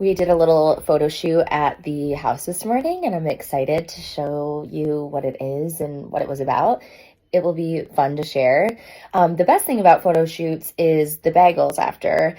We did a little photo shoot at the house this morning, and I'm excited to show you what it is and what it was about. It will be fun to share. The best thing about photo shoots is the bagels after.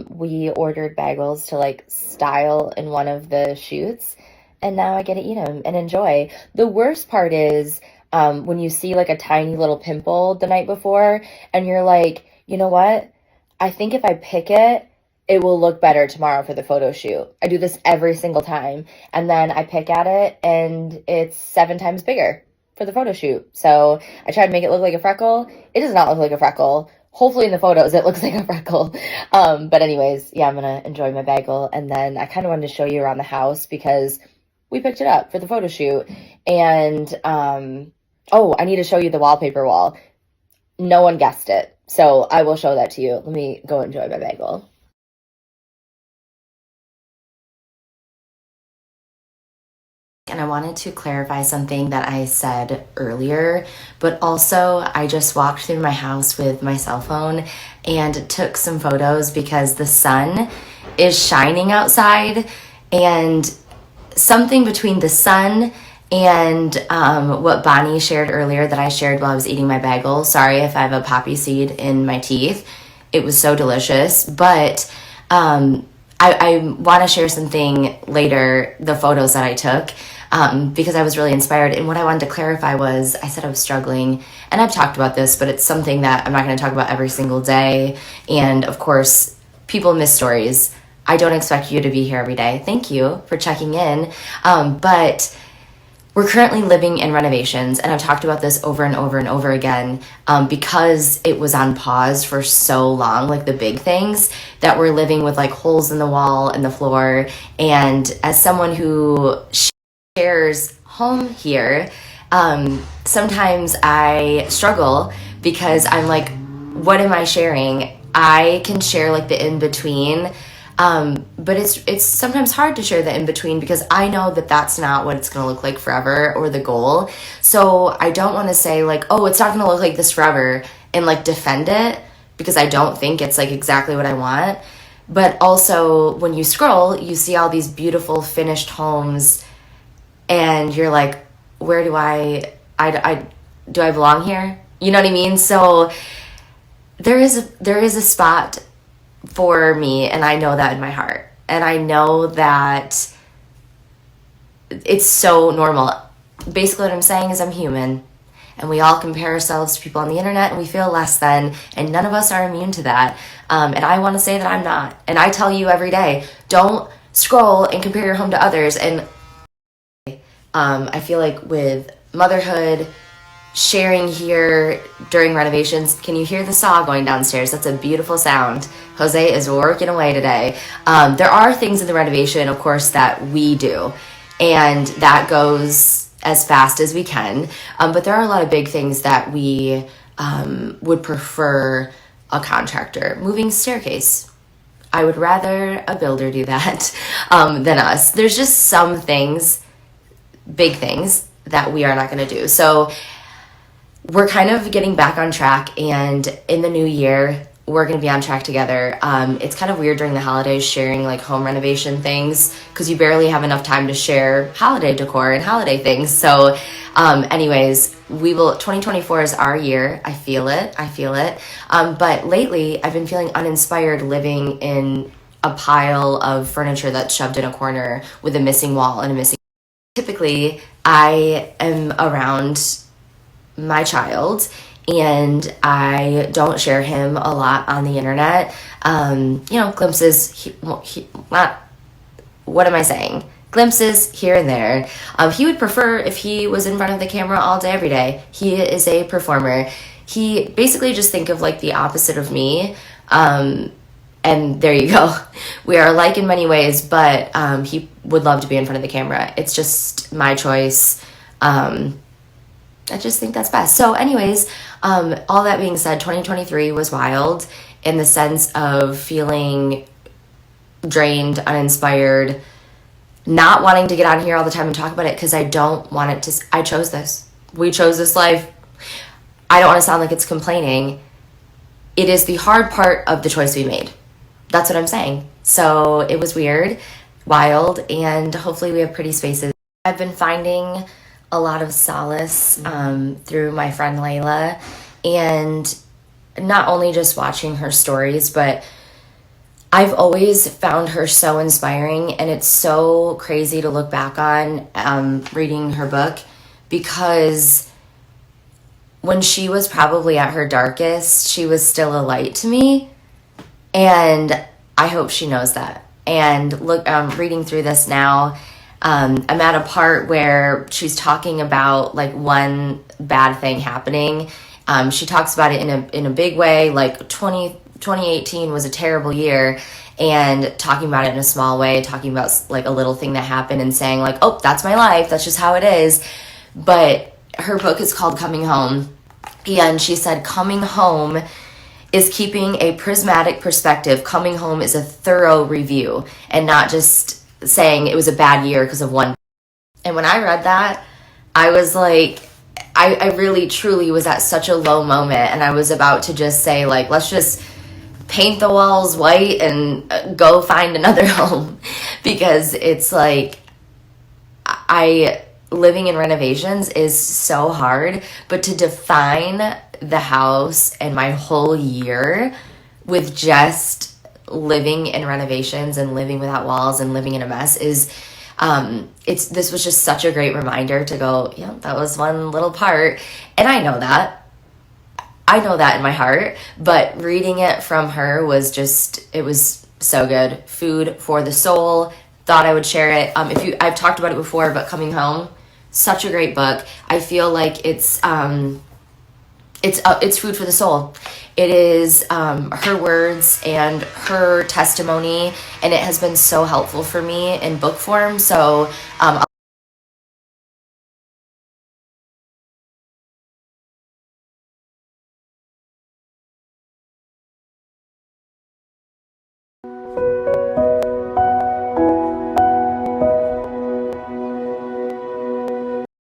We ordered bagels to like style in one of the shoots, and now I get to eat them and enjoy. The worst part is when you see like a tiny little pimple the night before, and you're like, you know what? I think if I pick it, it will look better tomorrow for the photo shoot. I do this every single time. And then I pick at it and it's 7 times bigger for the photo shoot. So I try to make it look like a freckle. It does not look like a freckle. Hopefully in the photos it looks like a freckle. But anyways, yeah, I'm going to enjoy my bagel. And then I kind of wanted to show you around the house because we picked it up for the photo shoot. And, oh, I need to show you the wallpaper wall. No one guessed it. So I will show that to you. Let me go enjoy my bagel. And I wanted to clarify something that I said earlier, but also I just walked through my house with my cell phone and took some photos because the sun is shining outside, and something between the sun and what Bonnie shared earlier that I shared while I was eating my bagel. Sorry if I have a poppy seed in my teeth. It was so delicious, but I want to share something later, the photos that I took, because I was really inspired. And what I wanted to clarify was I said I was struggling, and I've talked about this, but it's something that I'm not going to talk about every single day. And of course, people miss stories. I don't expect you to be here every day. Thank you for checking in. But we're currently living in renovations, and I've talked about this over and over and over again because it was on pause for so long, like the big things, that we're living with like holes in the wall and the floor. And as someone who shares home here, sometimes I struggle because I'm like, what am I sharing? I can share like the in-between, but it's sometimes hard to share the in-between because I know that that's not what it's going to look like forever or the goal. So I don't want to say like, oh, it's not going to look like this forever and like defend it because I don't think it's like exactly what I want. But also when you scroll, you see all these beautiful finished homes and you're like, where do I belong here? You know what I mean? So there is a spot for me, and I know that in my heart, and I know that it's so normal. Basically what I'm saying is I'm human, and we all compare ourselves to people on the internet, and we feel less than, and none of us are immune to that. And I want to say that I'm not, and I tell you every day, don't scroll and compare your home to others. And I feel like with motherhood, sharing here during renovations, can you hear the saw going downstairs? That's a beautiful sound. Jose is working away today. There are things in the renovation, of course, that we do, and that goes as fast as we can. But there are a lot of big things that we would prefer a contractor. Moving staircase. I would rather a builder do that than us. There's just some things, big things, that we are not going to do. So we're kind of getting back on track, and in the new year, we're going to be on track together. It's kind of weird during the holidays sharing like home renovation things because you barely have enough time to share holiday decor and holiday things. So anyways, 2024 is our year. I feel it. But lately, I've been feeling uninspired living in a pile of furniture that's shoved in a corner with a missing wall and a missing. Typically, I am around my child, and I don't share him a lot on the internet. Glimpses, what am I saying? Glimpses here and there. He would prefer if he was in front of the camera all day, every day. He is a performer. He basically just think of like the opposite of me. And there you go. We are alike in many ways, but he would love to be in front of the camera. It's just my choice. I just think that's best. So anyways, all that being said, 2023 was wild in the sense of feeling drained, uninspired, not wanting to get on here all the time and talk about it because I don't want it to. I chose this. We chose this life. I don't want to sound like it's complaining. It is the hard part of the choice we made. that's what I'm saying. So it was weird, wild, and hopefully we have pretty spaces. I've been finding a lot of solace through my friend Layla, and not only just watching her stories, but I've always found her so inspiring, and it's so crazy to look back on reading her book, because when she was probably at her darkest, she was still a light to me, and I hope she knows that. And look, reading through this now, I'm at a part where she's talking about like one bad thing happening. She talks about it in a big way, like 2018 was a terrible year, and talking about it in a small way, talking about like a little thing that happened and saying like, oh, that's my life, that's just how it is. But her book is called Coming Home, and she said coming home is keeping a prismatic perspective. Coming home is a thorough review, and not just saying it was a bad year because of one. And when I read that, I was like, I really truly was at such a low moment, and I was about to just say like, let's just paint the walls white and go find another home, because it's like, living in renovations is so hard, but to define the house and my whole year with just living in renovations and living without walls and living in a mess is this was just such a great reminder to go, yeah, that was one little part. And I know that in my heart, but reading it from her was just, it was so good. Food for the soul. Thought I would share it. I've talked about it before, but Coming Home, such a great book. I feel like it's food for the soul. It is her words and her testimony, and it has been so helpful for me in book form. So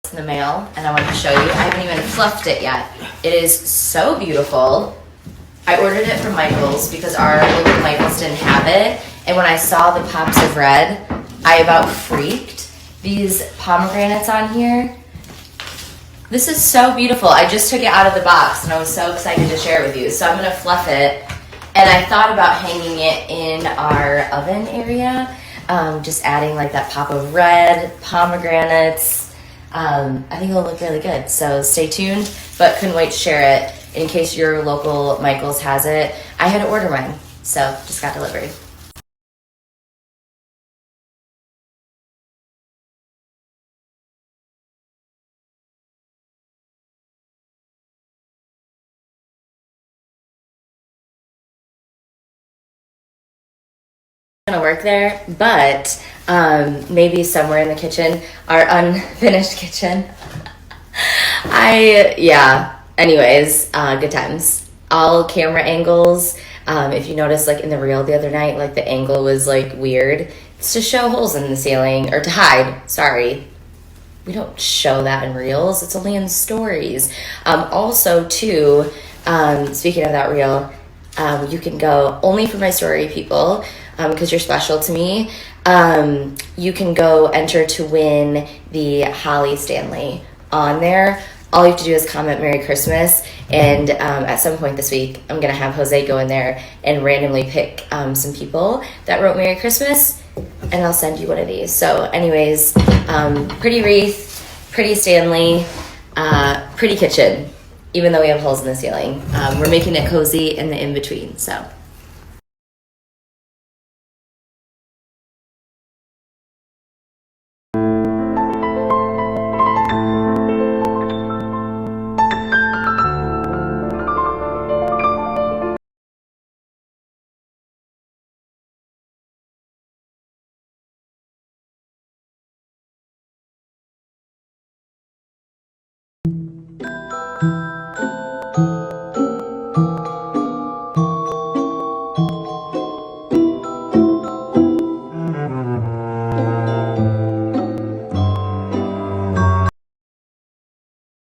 in the mail, and I want to show you. I haven't even fluffed it yet. It is so beautiful. I ordered it from Michael's because our local Michael's didn't have it, and when I saw the pops of red, I about freaked. These pomegranates on here. This is so beautiful. I just took it out of the box, and I was so excited to share it with you. So I'm gonna fluff it, and I thought about hanging it in our oven area, just adding like that pop of red, pomegranates. I think it'll look really good, so stay tuned, but couldn't wait to share it in case your local Michael's has it. I had to order mine, so just got delivered. Gonna work there, but maybe somewhere in the kitchen, our unfinished kitchen. Anyways, good times. All camera angles. If you notice, like in the reel the other night, like the angle was like weird. It's to show holes in the ceiling, or to hide, sorry. We don't show that in reels, it's only in stories. Also too, speaking of that reel, you can go only for my story people, because you're special to me. You can go enter to win the Holly Stanley on there. All you have to do is comment Merry Christmas, and at some point this week I'm gonna have Jose go in there and randomly pick some people that wrote Merry Christmas, and I'll send you one of these. So anyways, pretty wreath, pretty Stanley, pretty kitchen, even though we have holes in the ceiling. We're making it cozy in the in-between, so